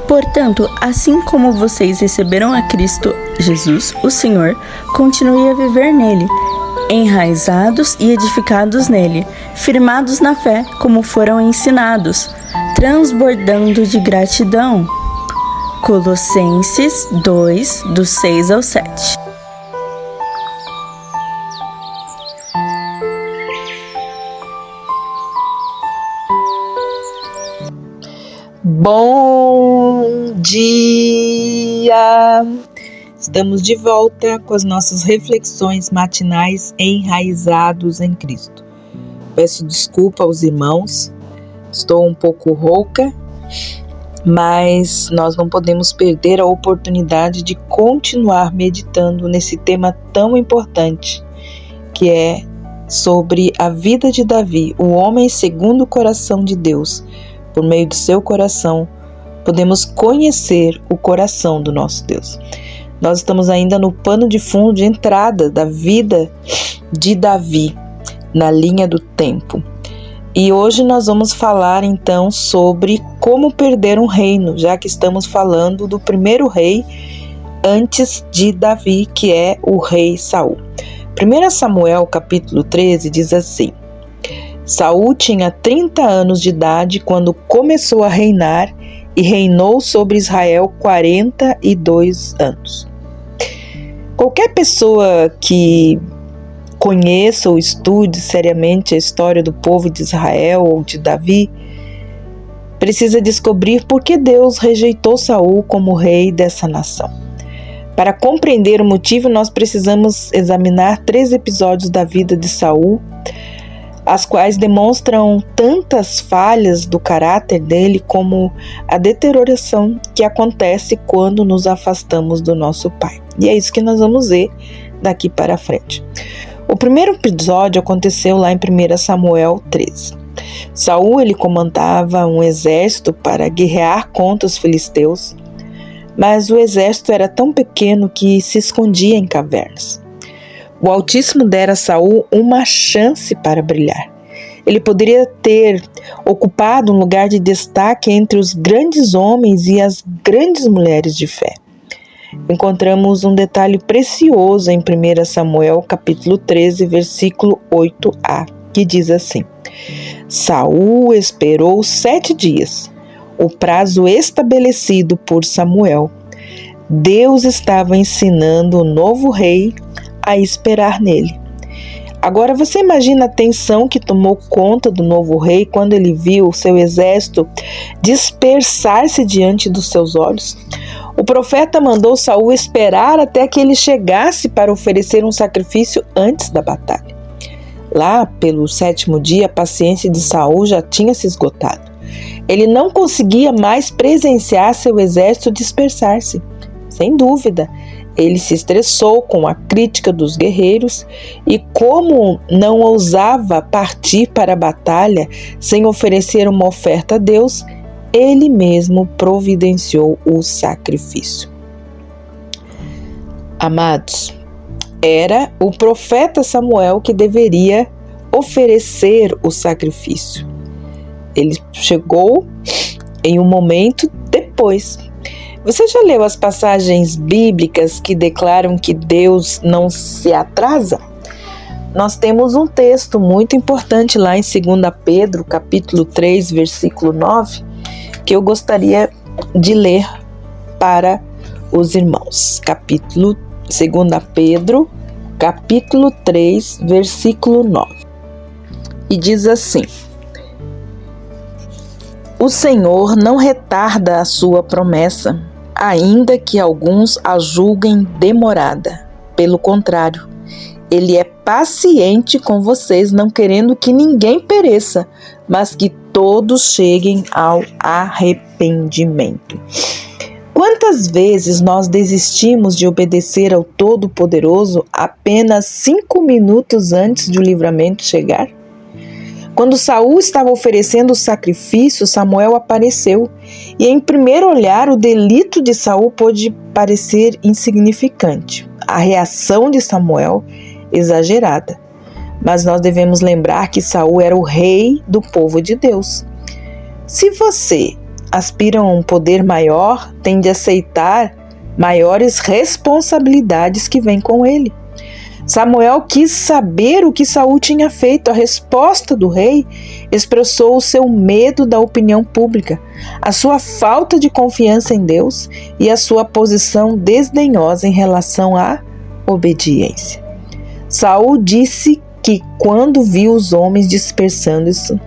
Portanto, assim como vocês receberam a Cristo Jesus, o Senhor, continue a viver nele, enraizados e edificados nele, firmados na fé, como foram ensinados, transbordando de gratidão. Colossenses 2, do 6 ao 7. Bom dia! Estamos de volta com as nossas reflexões matinais enraizados em Cristo. Peço desculpa aos irmãos, estou um pouco rouca, mas nós não podemos perder a oportunidade de continuar meditando nesse tema tão importante, que é sobre a vida de Davi, o homem segundo o coração de Deus. Por meio do seu coração, podemos conhecer o coração do nosso Deus. Nós estamos ainda no pano de fundo de entrada da vida de Davi, na linha do tempo. E hoje nós vamos falar então sobre como perder um reino, já que estamos falando do primeiro rei antes de Davi, que é o rei Saul. 1 Samuel capítulo 13 diz assim: Saul tinha 30 anos de idade quando começou a reinar e reinou sobre Israel 42 anos. Qualquer pessoa que conheça ou estude seriamente a história do povo de Israel ou de Davi precisa descobrir por que Deus rejeitou Saul como rei dessa nação. Para compreender o motivo, nós precisamos examinar 3 episódios da vida de Saul, as quais demonstram tantas falhas do caráter dele como a deterioração que acontece quando nos afastamos do nosso Pai. E é isso que nós vamos ver daqui para frente. O primeiro episódio aconteceu lá em 1 Samuel 13. Saul ele comandava um exército para guerrear contra os filisteus, mas o exército era tão pequeno que se escondia em cavernas. O Altíssimo dera a Saul uma chance para brilhar. Ele poderia ter ocupado um lugar de destaque entre os grandes homens e as grandes mulheres de fé. Encontramos um detalhe precioso em 1 Samuel capítulo 13, versículo 8a, que diz assim: Saul esperou 7 dias, o prazo estabelecido por Samuel. Deus estava ensinando o novo rei a esperar nele. Agora você imagina a tensão que tomou conta do novo rei quando ele viu seu exército dispersar-se diante dos seus olhos? O profeta mandou Saul esperar até que ele chegasse para oferecer um sacrifício antes da batalha. Lá pelo 7º dia, a paciência de Saul já tinha se esgotado. Ele não conseguia mais presenciar seu exército dispersar-se. Sem dúvida, ele se estressou com a crítica dos guerreiros e, como não ousava partir para a batalha sem oferecer uma oferta a Deus, ele mesmo providenciou o sacrifício. Amados, era o profeta Samuel que deveria oferecer o sacrifício. Ele chegou em um momento depois. Você já leu as passagens bíblicas que declaram que Deus não se atrasa? Nós temos um texto muito importante lá em 2 Pedro, capítulo 3, versículo 9, que eu gostaria de ler para os irmãos. 2 Pedro, capítulo 3, versículo 9. E diz assim: O Senhor não retarda a sua promessa, ainda que alguns a julguem demorada. Pelo contrário, Ele é paciente com vocês, não querendo que ninguém pereça, mas que todos cheguem ao arrependimento. Quantas vezes nós desistimos de obedecer ao Todo-Poderoso apenas 5 minutos antes de o livramento chegar? Quando Saul estava oferecendo o sacrifício, Samuel apareceu, e em primeiro olhar o delito de Saul pôde parecer insignificante. A reação de Samuel, exagerada. Mas nós devemos lembrar que Saul era o rei do povo de Deus. Se você aspiram a um poder maior têm de aceitar maiores responsabilidades que vêm com ele. Samuel quis saber o que Saul tinha feito. A resposta do rei expressou o seu medo da opinião pública, a sua falta de confiança em Deus e a sua posição desdenhosa em relação à obediência. Saul disse que quando viu os homens dispersando-se,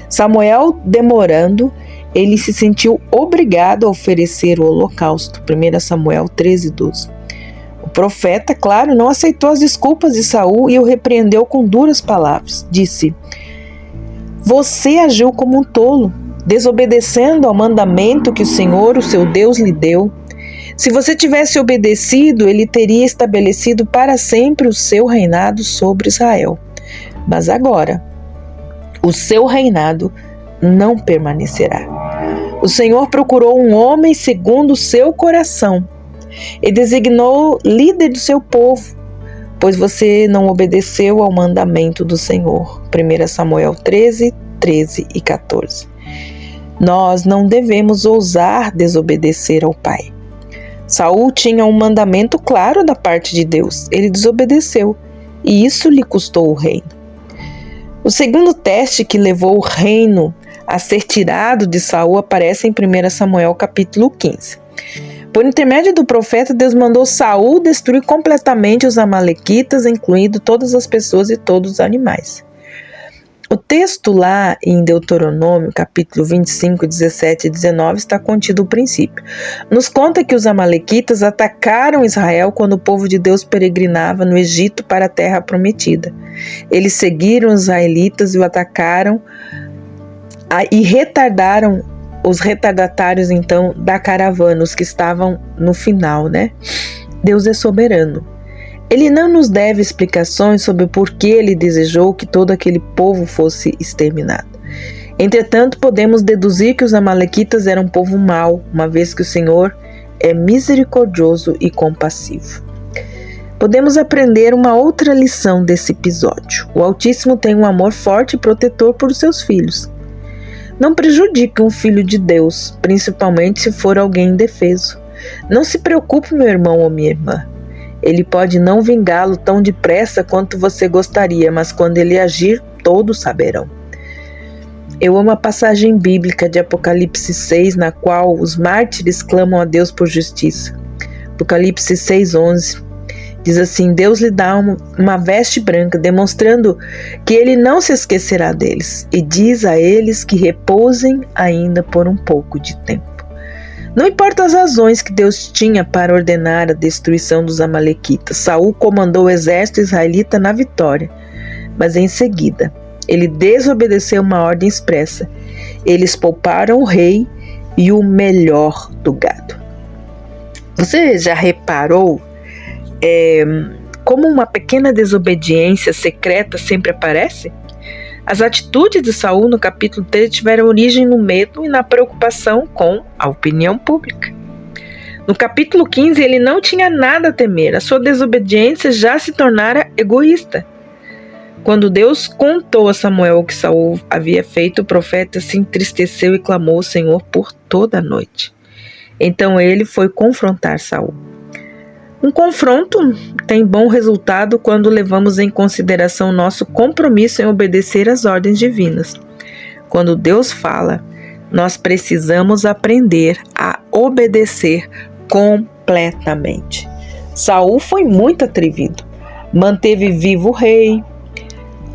Samuel demorando, ele se sentiu obrigado a oferecer o holocausto. 1 Samuel 13:12. O profeta, claro, não aceitou as desculpas de Saul e o repreendeu com duras palavras. Disse: "Você agiu como um tolo, desobedecendo ao mandamento que o Senhor, o seu Deus, lhe deu. Se você tivesse obedecido, ele teria estabelecido para sempre o seu reinado sobre Israel. Mas agora, o seu reinado não permanecerá. O Senhor procurou um homem segundo o seu coração e designou líder do seu povo, pois você não obedeceu ao mandamento do Senhor." 1 Samuel 13 e 14. Nós não devemos ousar desobedecer ao Pai. Saul tinha um mandamento claro da parte de Deus. Ele desobedeceu e isso lhe custou o reino. O segundo teste que levou o reino a ser tirado de Saul aparece em 1 Samuel capítulo 15. Por intermédio do profeta, Deus mandou Saul destruir completamente os amalequitas, incluindo todas as pessoas e todos os animais. O texto lá em Deuteronômio, capítulo 25, 17 e 19, está contido o princípio. Nos conta que os amalequitas atacaram Israel quando o povo de Deus peregrinava no Egito para a terra prometida. Eles seguiram os israelitas e o atacaram e retardaram os retardatários, então, da caravana, os que estavam no final, né? Deus é soberano. Ele não nos deve explicações sobre o porquê ele desejou que todo aquele povo fosse exterminado. Entretanto, podemos deduzir que os amalequitas eram um povo mau, uma vez que o Senhor é misericordioso e compassivo. Podemos aprender uma outra lição desse episódio. O Altíssimo tem um amor forte e protetor por seus filhos. Não prejudique um filho de Deus, principalmente se for alguém indefeso. Não se preocupe, meu irmão ou minha irmã. Ele pode não vingá-lo tão depressa quanto você gostaria, mas quando ele agir, todos saberão. Eu amo a passagem bíblica de Apocalipse 6, na qual os mártires clamam a Deus por justiça. Apocalipse 6:11 diz assim: Deus lhe dá uma veste branca, demonstrando que ele não se esquecerá deles, e diz a eles que repousem ainda por um pouco de tempo. Não importa as razões que Deus tinha para ordenar a destruição dos amalequitas, Saul comandou o exército israelita na vitória, mas em seguida ele desobedeceu uma ordem expressa. Eles pouparam o rei e o melhor do gado. Você já reparou como uma pequena desobediência secreta sempre aparece? As atitudes de Saul no capítulo 3 tiveram origem no medo e na preocupação com a opinião pública. No capítulo 15 ele não tinha nada a temer, a sua desobediência já se tornara egoísta. Quando Deus contou a Samuel o que Saul havia feito, o profeta se entristeceu e clamou ao Senhor por toda a noite. Então ele foi confrontar Saul. Um confronto tem bom resultado quando levamos em consideração nosso compromisso em obedecer às ordens divinas. Quando Deus fala, nós precisamos aprender a obedecer completamente. Saul foi muito atrevido. Manteve vivo o rei,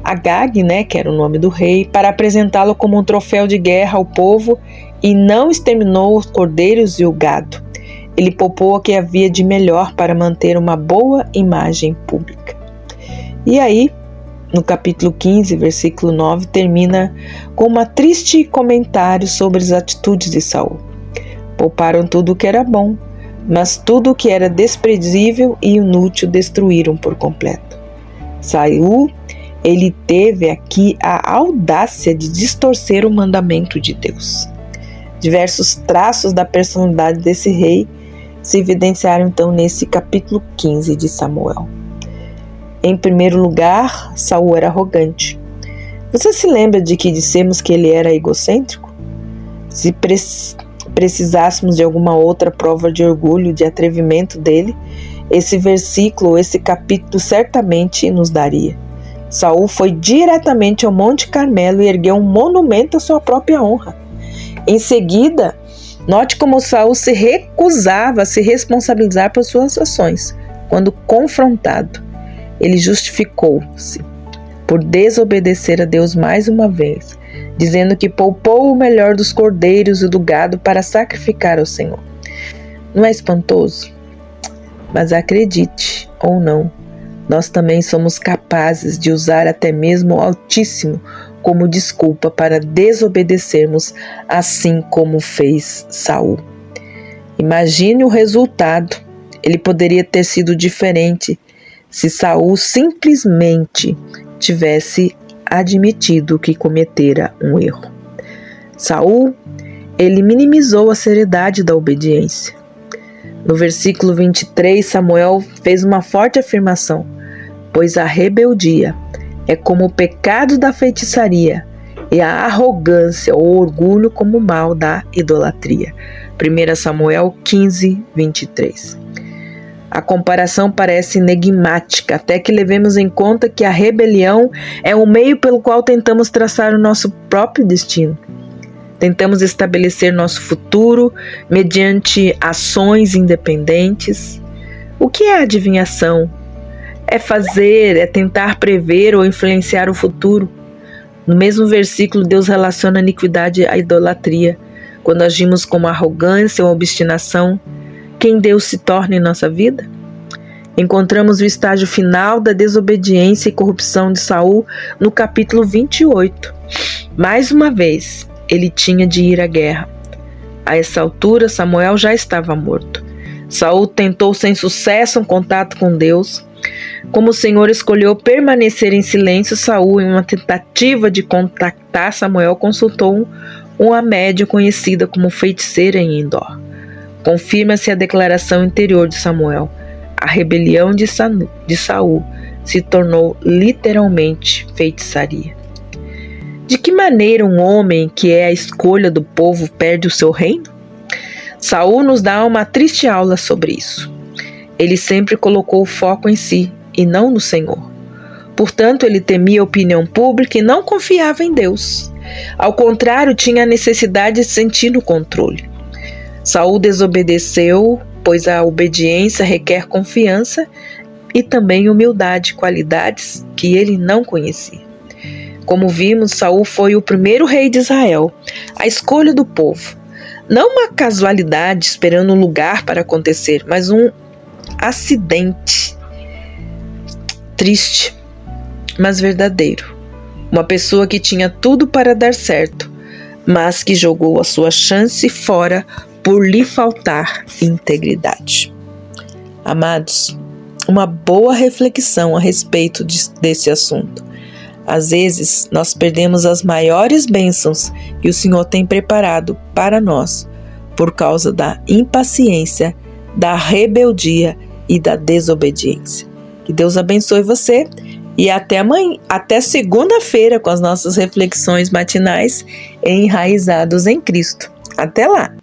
Agag, que era o nome do rei, para apresentá-lo como um troféu de guerra ao povo e não exterminou os cordeiros e o gado. Ele poupou o que havia de melhor para manter uma boa imagem pública. E aí, no capítulo 15, versículo 9, termina com um triste comentário sobre as atitudes de Saul. Pouparam tudo o que era bom, mas tudo o que era desprezível e inútil destruíram por completo. Saul, ele teve aqui a audácia de distorcer o mandamento de Deus. Diversos traços da personalidade desse rei se evidenciaram então nesse capítulo 15 de Samuel. Em primeiro lugar, Saul era arrogante. Você se lembra de que dissemos que ele era egocêntrico? precisássemos de alguma outra prova de orgulho, de atrevimento dele, esse versículo, esse capítulo certamente nos daria. Saul foi diretamente ao Monte Carmelo e ergueu um monumento à sua própria honra. Em seguida, note como Saul se recusava a se responsabilizar por suas ações. Quando confrontado, ele justificou-se por desobedecer a Deus mais uma vez, dizendo que poupou o melhor dos cordeiros e do gado para sacrificar ao Senhor. Não é espantoso? Mas acredite ou não, nós também somos capazes de usar até mesmo o Altíssimo como desculpa para desobedecermos, assim como fez Saul. Imagine o resultado. Ele poderia ter sido diferente se Saul simplesmente tivesse admitido que cometera um erro. Saul, ele minimizou a seriedade da obediência. No versículo 23, Samuel fez uma forte afirmação: pois a rebeldia é como o pecado da feitiçaria e a arrogância ou orgulho como o mal da idolatria. 1 Samuel 15, 23. A comparação parece enigmática, até que levemos em conta que a rebelião é o meio pelo qual tentamos traçar o nosso próprio destino. Tentamos estabelecer nosso futuro mediante ações independentes. O que é adivinhação? É tentar prever ou influenciar o futuro. No mesmo versículo, Deus relaciona a iniquidade à idolatria. Quando agimos com arrogância ou obstinação, quem Deus se torna em nossa vida? Encontramos o estágio final da desobediência e corrupção de Saul no capítulo 28. Mais uma vez, ele tinha de ir à guerra. A essa altura, Samuel já estava morto. Saul tentou sem sucesso um contato com Deus. Como o Senhor escolheu permanecer em silêncio, Saul, em uma tentativa de contactar Samuel, consultou uma médium conhecida como feiticeira em Endor. Confirma-se a declaração interior de Samuel. A rebelião de Saul se tornou literalmente feitiçaria. De que maneira um homem que é a escolha do povo perde o seu reino? Saul nos dá uma triste aula sobre isso. Ele sempre colocou o foco em si e não no Senhor. Portanto, ele temia a opinião pública e não confiava em Deus. Ao contrário, tinha a necessidade de sentir o controle. Saul desobedeceu, pois a obediência requer confiança e também humildade, qualidades que ele não conhecia. Como vimos, Saul foi o primeiro rei de Israel, a escolha do povo. Não uma casualidade esperando um lugar para acontecer, mas um acidente triste, mas verdadeiro. Uma pessoa que tinha tudo para dar certo, mas que jogou a sua chance fora por lhe faltar integridade. Amados, uma boa reflexão a respeito desse assunto. Às vezes, nós perdemos as maiores bênçãos que o Senhor tem preparado para nós por causa da impaciência, da rebeldia e da desobediência. Que Deus abençoe você e até amanhã, até segunda-feira com as nossas reflexões matinais enraizados em Cristo. Até lá!